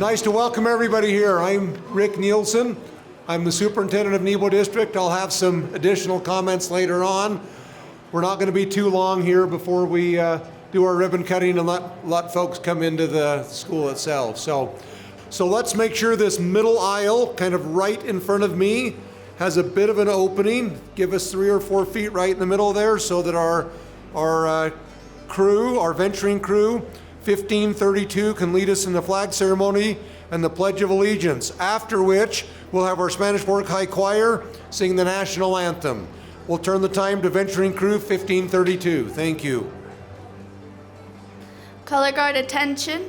nice to welcome everybody here. I'm Rick Nielsen. I'm the superintendent of Nebo District. I'll have some additional comments later on. We're not going to be too long here before we do our ribbon cutting and let folks come into the school itself. So let's make sure this middle aisle, kind of right in front of me, has a bit of an opening. Give us 3 or 4 feet right in the middle there so that our crew, our venturing crew, 1532 can lead us in the flag ceremony and the Pledge of Allegiance, after which we'll have our Spanish Fork High Choir sing the national anthem. We'll turn the time to venturing crew 1532. Thank you. Color guard attention.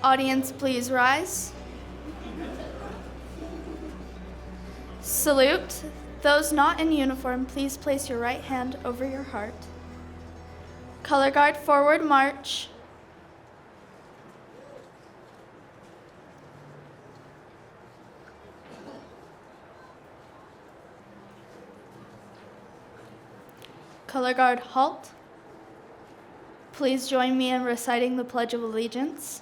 Audience, please rise. Salute. Those not in uniform, please place your right hand over your heart. Color guard forward march. Color guard halt. Please join me in reciting the Pledge of Allegiance.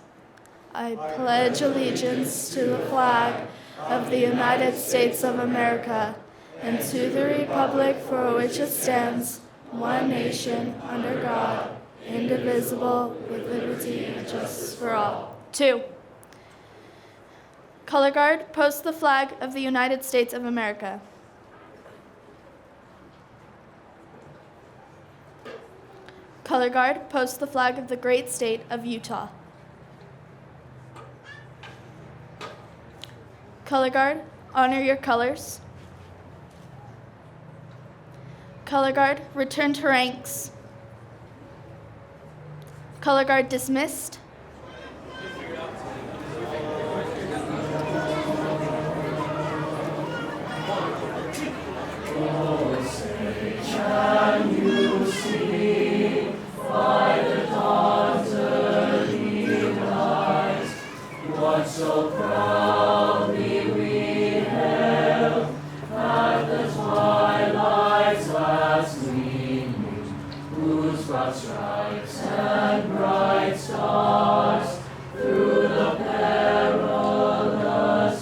I pledge allegiance to the flag of the United States of America and to the republic for which it stands, one nation, under God, indivisible, with liberty and justice for all. 2. Color guard, post the flag of the United States of America. Color guard, post the flag of the great state of Utah. Color guard, honor your colors. Color guard, return to ranks. Color guard dismissed. Oh, say, can you see by the dawn's early rise what so proudly we hailed at the twilight's last gleaming, whose broad stripes and bright stars through the perilous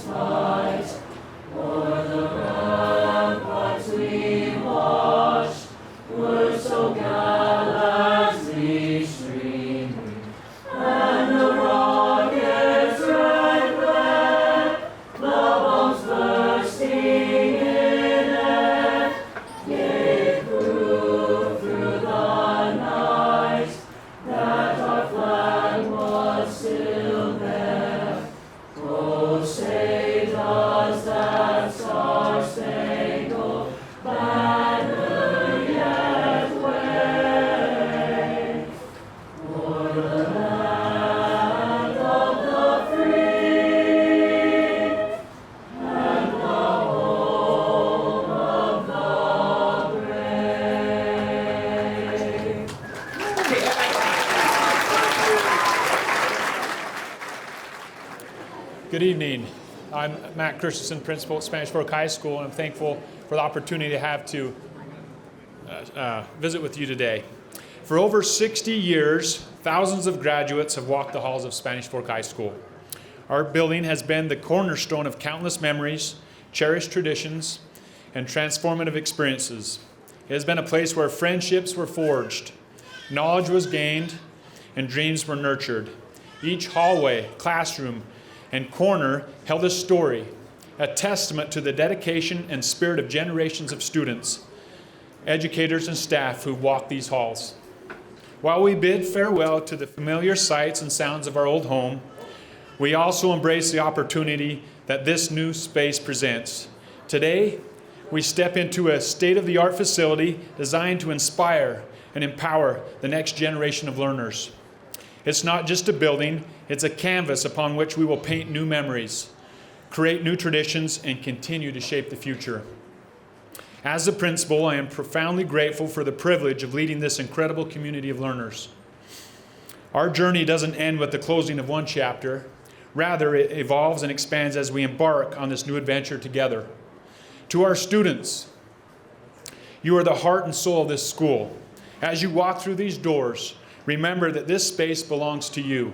fight o'er the ramparts we watched were so gallantly streaming, and the rockets' red glare, the bombs bursting in air, gave proof through the night that our flag was still there. Oh, say does that star-spangled banner yet wave o'er the land of the free and the home of the brave? Good evening. I'm Matt Christensen, principal at Spanish Fork High School, and I'm thankful for the opportunity to have to visit with you today. For over 60 years, thousands of graduates have walked the halls of Spanish Fork High School. Our building has been the cornerstone of countless memories, cherished traditions, and transformative experiences. It has been a place where friendships were forged, knowledge was gained, and dreams were nurtured. Each hallway, classroom, and corner held a story, a testament to the dedication and spirit of generations of students, educators, and staff who walked these halls. While we bid farewell to the familiar sights and sounds of our old home, we also embrace the opportunity that this new space presents. Today, we step into a state-of-the-art facility designed to inspire and empower the next generation of learners. It's not just a building, it's a canvas upon which we will paint new memories, create new traditions, and continue to shape the future. As a principal, I am profoundly grateful for the privilege of leading this incredible community of learners. Our journey doesn't end with the closing of one chapter. Rather, it evolves and expands as we embark on this new adventure together. To our students, you are the heart and soul of this school. As you walk through these doors, remember that this space belongs to you.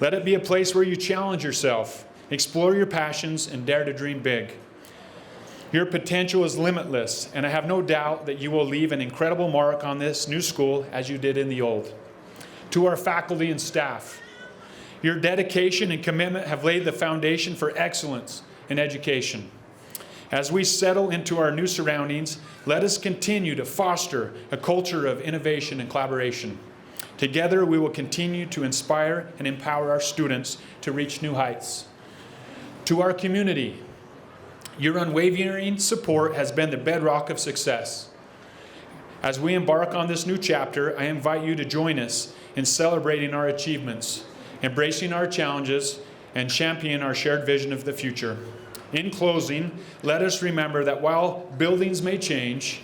Let it be a place where you challenge yourself, explore your passions, and dare to dream big. Your potential is limitless, and I have no doubt that you will leave an incredible mark on this new school as you did in the old. To our faculty and staff, your dedication and commitment have laid the foundation for excellence in education. As we settle into our new surroundings, let us continue to foster a culture of innovation and collaboration. Together, we will continue to inspire and empower our students to reach new heights. To our community, your unwavering support has been the bedrock of success. As we embark on this new chapter, I invite you to join us in celebrating our achievements, embracing our challenges, and championing our shared vision of the future. In closing, let us remember that while buildings may change,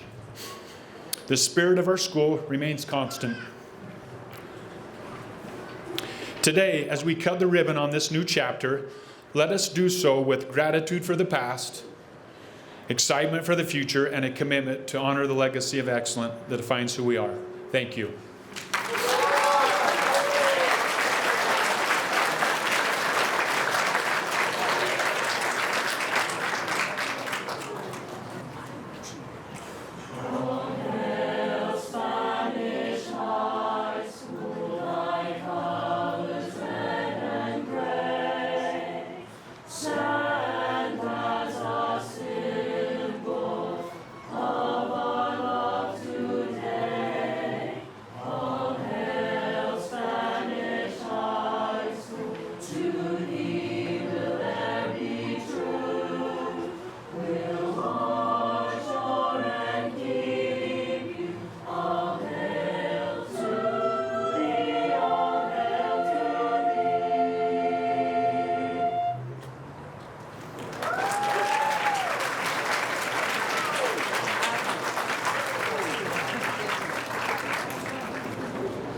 the spirit of our school remains constant. Today, as we cut the ribbon on this new chapter, let us do so with gratitude for the past, excitement for the future, and a commitment to honor the legacy of excellence that defines who we are. Thank you.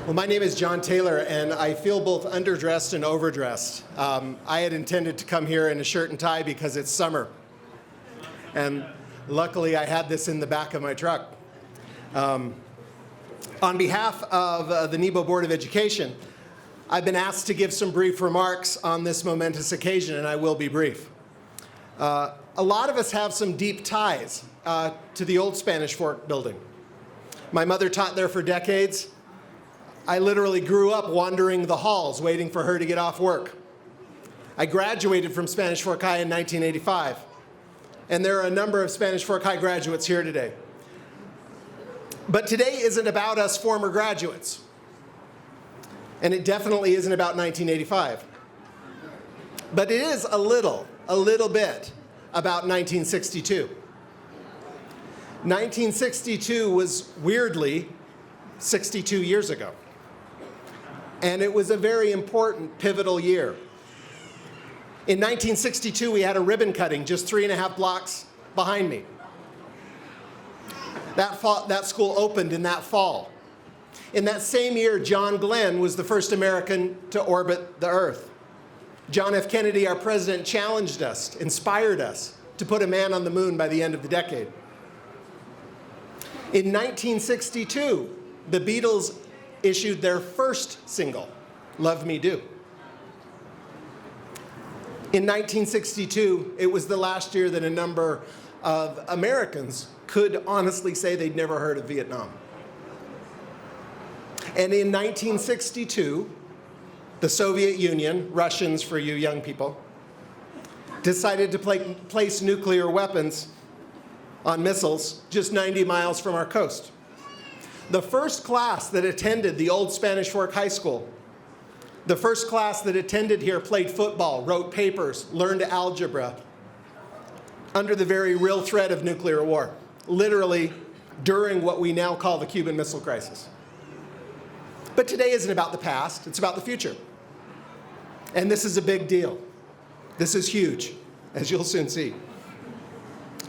Well, my name is John Taylor, and I feel both underdressed and overdressed. I had intended to come here in a shirt and tie because it's summer. And luckily, I had this in the back of my truck. On behalf of the Nebo Board of Education, I've been asked to give some brief remarks on this momentous occasion, and I will be brief. A lot of us have some deep ties to the old Spanish Fork building. My mother taught there for decades. I literally grew up wandering the halls waiting for her to get off work. I graduated from Spanish Fork High in 1985, and there are a number of Spanish Fork High graduates here today. But today isn't about us former graduates, and it definitely isn't about 1985. But it is a little bit about 1962. 1962 was weirdly 62 years ago. And it was a very important, pivotal year. In 1962, we had a ribbon cutting just 3.5 blocks behind me. That school opened in that fall. In that same year, John Glenn was the first American to orbit the Earth. John F. Kennedy, our president, challenged us, inspired us to put a man on the moon by the end of the decade. In 1962, the Beatles issued their first single, Love Me Do. In 1962, it was the last year that a number of Americans could honestly say they'd never heard of Vietnam. And in 1962, the Soviet Union, Russians for you young people, decided to place nuclear weapons on missiles just 90 miles from our coast. The first class that attended the old Spanish Fork High School, the first class that attended here played football, wrote papers, learned algebra, under the very real threat of nuclear war, literally during what we now call the Cuban Missile Crisis. But today isn't about the past, it's about the future. And this is a big deal. This is huge, as you'll soon see.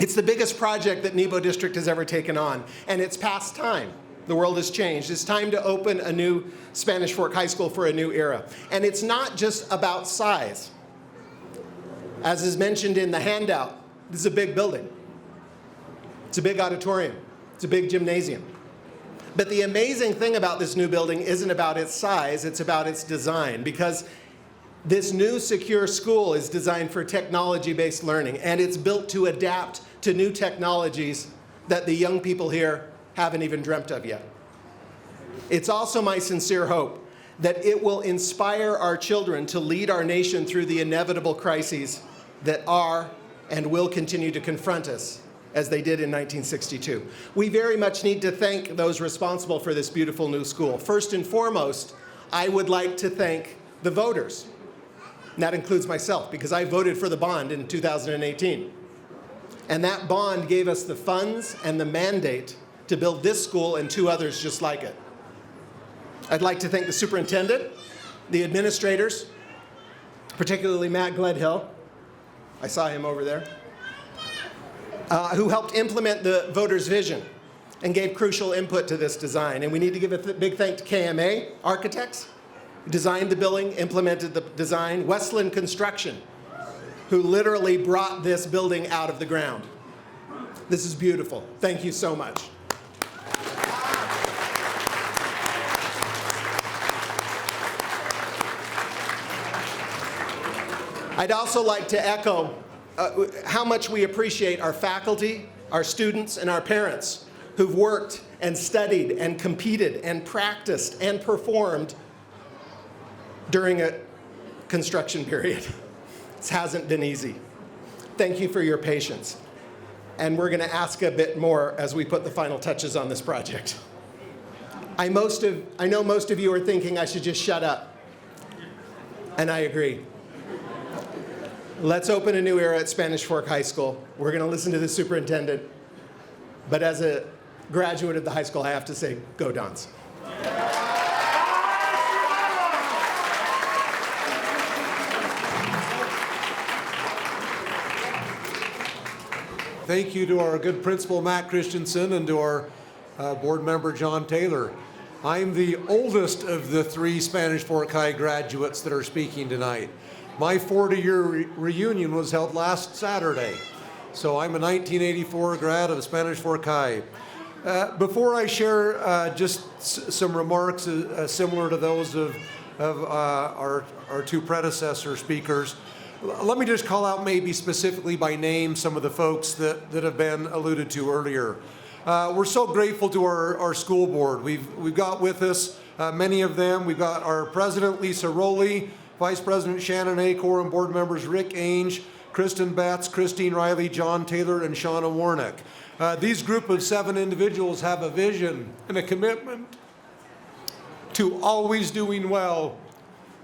It's the biggest project that Nebo District has ever taken on, and it's past time. The world has changed. It's time to open a new Spanish Fork High School for a new era. And it's not just about size. As is mentioned in the handout, this is a big building. It's a big auditorium. It's a big gymnasium. But the amazing thing about this new building isn't about its size, it's about its design, because This new secure school is designed for technology-based learning, and it's built to adapt to new technologies that the young people here haven't even dreamt of yet. It's also my sincere hope that it will inspire our children to lead our nation through the inevitable crises that are and will continue to confront us, as they did in 1962. We very much need to thank those responsible for this beautiful new school. First and foremost, I would like to thank the voters. And that includes myself, because I voted for the bond in 2018. And that bond gave us the funds and the mandate to build this school and 2 others just like it. I'd like to thank the superintendent, the administrators, particularly Matt Gledhill. I saw him over there. Who helped implement the voters' vision and gave crucial input to this design. And we need to give a big thank to KMA Architects, who designed the building, implemented the design, Westland Construction, who literally brought this building out of the ground. This is beautiful. Thank you so much. I'd also like to echo how much we appreciate our faculty, our students, and our parents who've worked and studied and competed and practiced and performed during a construction period. This hasn't been easy. Thank you for your patience. And we're going to ask a bit more as we put the final touches on this project. I know most of you are thinking I should just shut up. And I agree. Let's open a new era at Spanish Fork High School. We're going to listen to the superintendent. But as a graduate of the high school, I have to say, go Dons. Thank you to our good principal, Matt Christensen, and to our board member, John Taylor. I'm the oldest of the 3 Spanish Fork High graduates that are speaking tonight. My 40-year reunion was held last Saturday, so I'm a 1984 grad of Spanish Fork High. Before I share just some remarks similar to those of our 2 predecessor speakers, let me just call out maybe specifically by name some of the folks that have been alluded to earlier. We're so grateful to our school board. We've got with us many of them. We've got our president, Lisa Rowley, Vice President Shannon Acor, and board members Rick Ainge, Kristen Betts, Christine Riley, John Taylor, and Shauna Warnick. These group of 7 individuals have a vision and a commitment to always doing well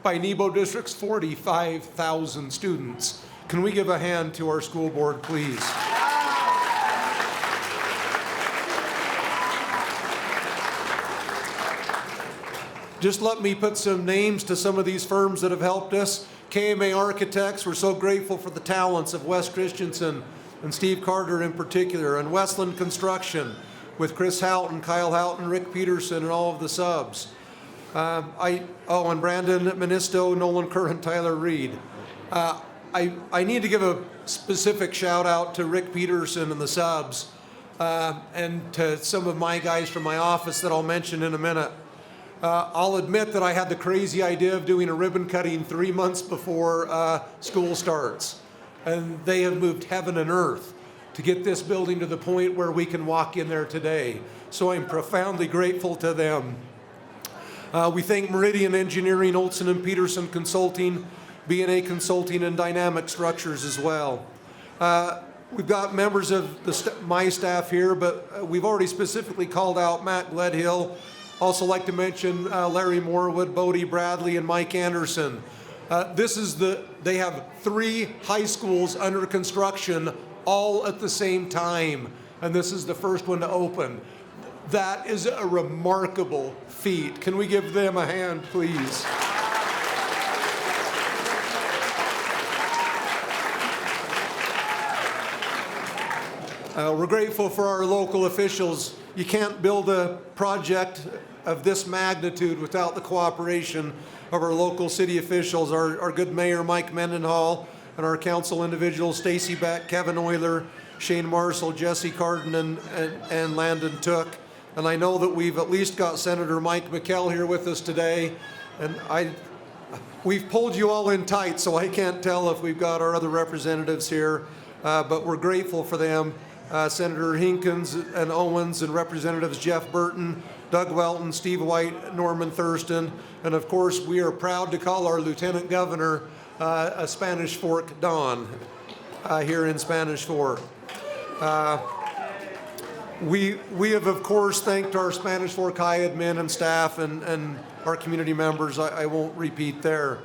by Nebo District's 45,000 students. Can we give a hand to our school board, please? Just let me put some names to some of these firms that have helped us. KMA Architects, we're so grateful for the talents of Wes Christensen and Steve Carter in particular, and Westland Construction with Chris Houghton, Kyle Houghton, Rick Peterson, and all of the subs. And Brandon Ministo, Nolan Kerr, and Tyler Reed. I need to give a specific shout out to Rick Peterson and the subs, and to some of my guys from my office that I'll mention in a minute. I'll admit that I had the crazy idea of doing a ribbon cutting 3 months before school starts. And they have moved heaven and earth to get this building to the point where we can walk in there today. So I'm profoundly grateful to them. We thank Meridian Engineering, Olson and Peterson Consulting, B&A Consulting, and Dynamic Structures as well. We've got members of my staff here, but we've already specifically called out Matt Gledhill. Also like to mention Larry Morwood, Bodie Bradley, and Mike Anderson. They have 3 high schools under construction all at the same time, and this is the first one to open. That is a remarkable feat. Can we give them a hand, please? We're grateful for our local officials. You can't build a project of this magnitude without the cooperation of our local city officials, our good mayor, Mike Mendenhall, and our council individuals, Stacy Beck, Kevin Euler, Shane Marshall, Jesse Carden, and Landon Took. And I know that we've at least got Senator Mike McKell here with us today. And We've pulled you all in tight, so I can't tell if we've got our other representatives here, but we're grateful for them. Senator Hinkins and Owens and Representatives Jeff Burton, Doug Welton, Steve White, Norman Thurston, and of course we are proud to call our Lieutenant Governor a Spanish Fork Don here in Spanish Fork. We have of course thanked our Spanish Fork High admin and staff and our community members. I won't repeat there.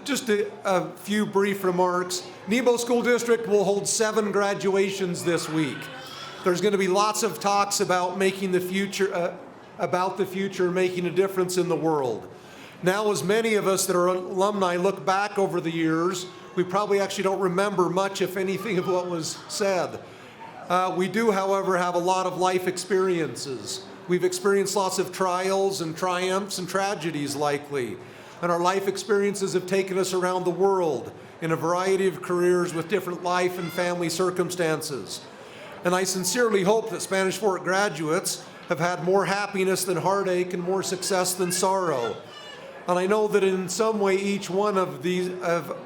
Just a few brief remarks. Nebo School District will hold 7 graduations this week. There's going to be lots of talks about making the future, making a difference in the world. Now, as many of us that are alumni look back over the years, we probably actually don't remember much, if anything, of what was said. We do, however, have a lot of life experiences. We've experienced lots of trials and triumphs and tragedies likely. And our life experiences have taken us around the world in a variety of careers with different life and family circumstances. And I sincerely hope that Spanish Fork graduates have had more happiness than heartache and more success than sorrow. And I know that in some way each one of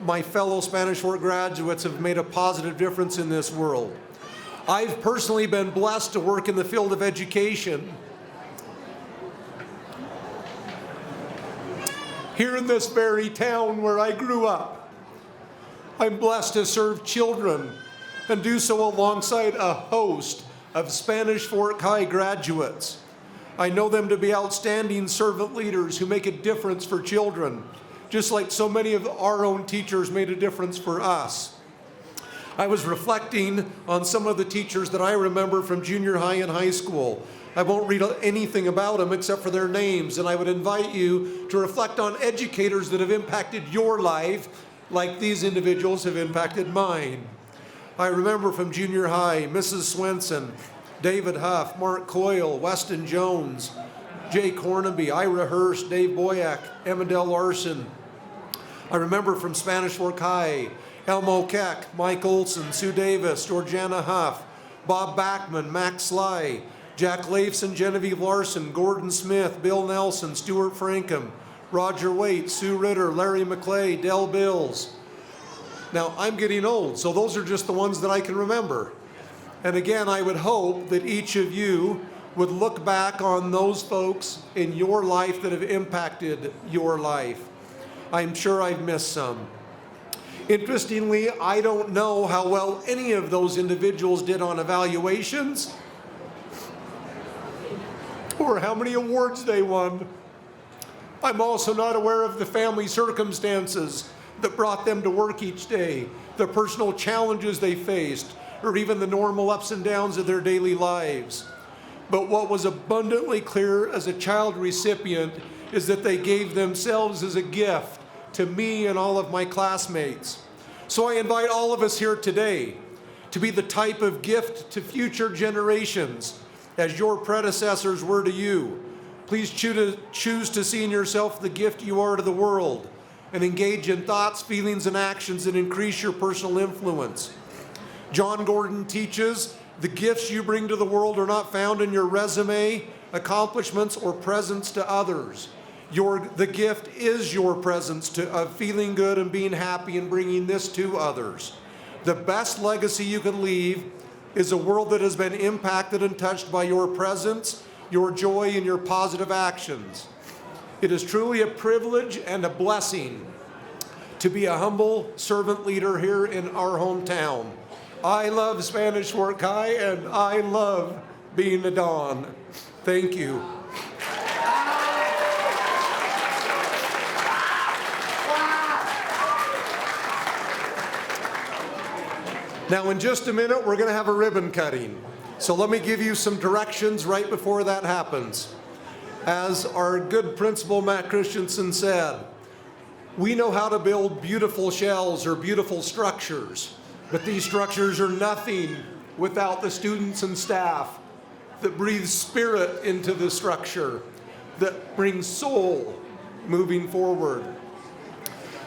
my fellow Spanish Fork graduates have made a positive difference in this world. I've personally been blessed to work in the field of education. Here in this very town where I grew up, I'm blessed to serve children and do so alongside a host of Spanish Fork High graduates. I know them to be outstanding servant leaders who make a difference for children, just like so many of our own teachers made a difference for us. I was reflecting on some of the teachers that I remember from junior high and high school. I won't read anything about them except for their names, and I would invite you to reflect on educators that have impacted your life like these individuals have impacted mine. I remember from junior high, Mrs. Swenson, David Huff, Mark Coyle, Weston Jones, Jay Cornaby, Ira Hurst, Dave Boyack, Emmendale Larson. I remember from Spanish Fork High, Elmo Keck, Mike Olson, Sue Davis, Georgiana Huff, Bob Backman, Max Sly, Jack Leifson, Genevieve Larson, Gordon Smith, Bill Nelson, Stuart Frankham, Roger Waite, Sue Ritter, Larry McClay, Del Bills. Now, I'm getting old, so those are just the ones that I can remember. And again, I would hope that each of you would look back on those folks in your life that have impacted your life. I'm sure I've missed some. Interestingly, I don't know how well any of those individuals did on evaluations or how many awards they won. I'm also not aware of the family circumstances that brought them to work each day, the personal challenges they faced, or even the normal ups and downs of their daily lives. But what was abundantly clear as a child recipient is that they gave themselves as a gift to me and all of my classmates. So I invite all of us here today to be the type of gift to future generations as your predecessors were to you. Please choose to see in yourself the gift you are to the world and engage in thoughts, feelings, and actions that increase your personal influence. John Gordon teaches, the gifts you bring to the world are not found in your resume, accomplishments, or presence to others. The gift is your presence of feeling good and being happy and bringing this to others. The best legacy you can leave is a world that has been impacted and touched by your presence, your joy, and your positive actions. It is truly a privilege and a blessing to be a humble servant leader here in our hometown. I love Spanish Fork High, and I love being a Don. Thank you. Now, in just a minute, we're going to have a ribbon cutting. So let me give you some directions right before that happens. As our good principal, Matt Christensen, said, we know how to build beautiful shells or beautiful structures, but these structures are nothing without the students and staff that breathe spirit into the structure, that brings soul moving forward.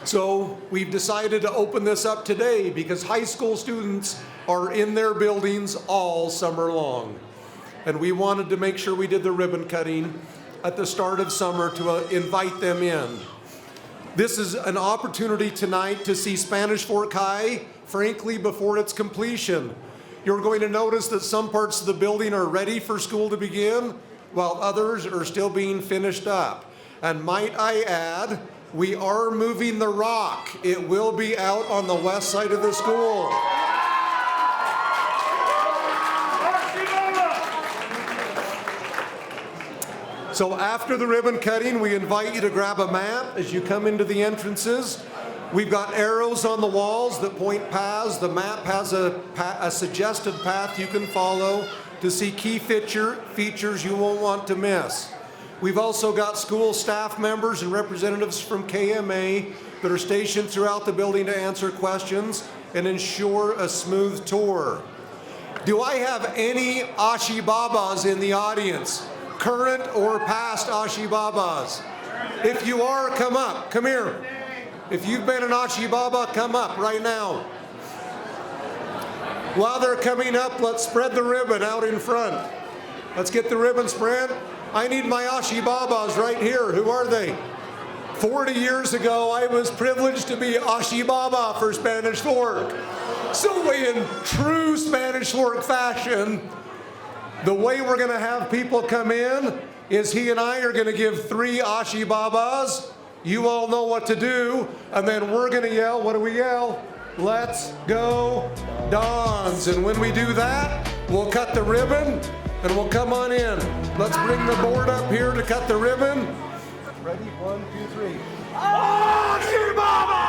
So we've decided to open this up today because high school students are in their buildings all summer long. And we wanted to make sure we did the ribbon cutting at the start of summer to invite them in. This is an opportunity tonight to see Spanish Fork High, frankly, before its completion. You're going to notice that some parts of the building are ready for school to begin, while others are still being finished up. And might I add, we are moving the rock. It will be out on the west side of the school. So after the ribbon cutting, we invite you to grab a map as you come into the entrances. We've got arrows on the walls that point paths. The map has a suggested path you can follow to see key features you won't want to miss. We've also got school staff members and representatives from KMA that are stationed throughout the building to answer questions and ensure a smooth tour. Do I have any Ashi Babas in the audience? Current or past Ashi Babas? If you are, come up. Come here. If you've been an Ashi Baba, come up right now. While they're coming up, let's spread the ribbon out in front. Let's get the ribbon spread. I need my Ashi Babas right here. Who are they? 40 years ago, I was privileged to be Ashi Baba for Spanish Fork. So in true Spanish Fork fashion, the way we're going to have people come in is he and I are going to give 3 Ashi Babas. You all know what to do. And then we're going to yell, what do we yell? Let's go Dons. And when we do that, we'll cut the ribbon and we'll come on in. Let's bring the board up here to cut the ribbon. Ready? 1, 2, 3. Ashi Baba!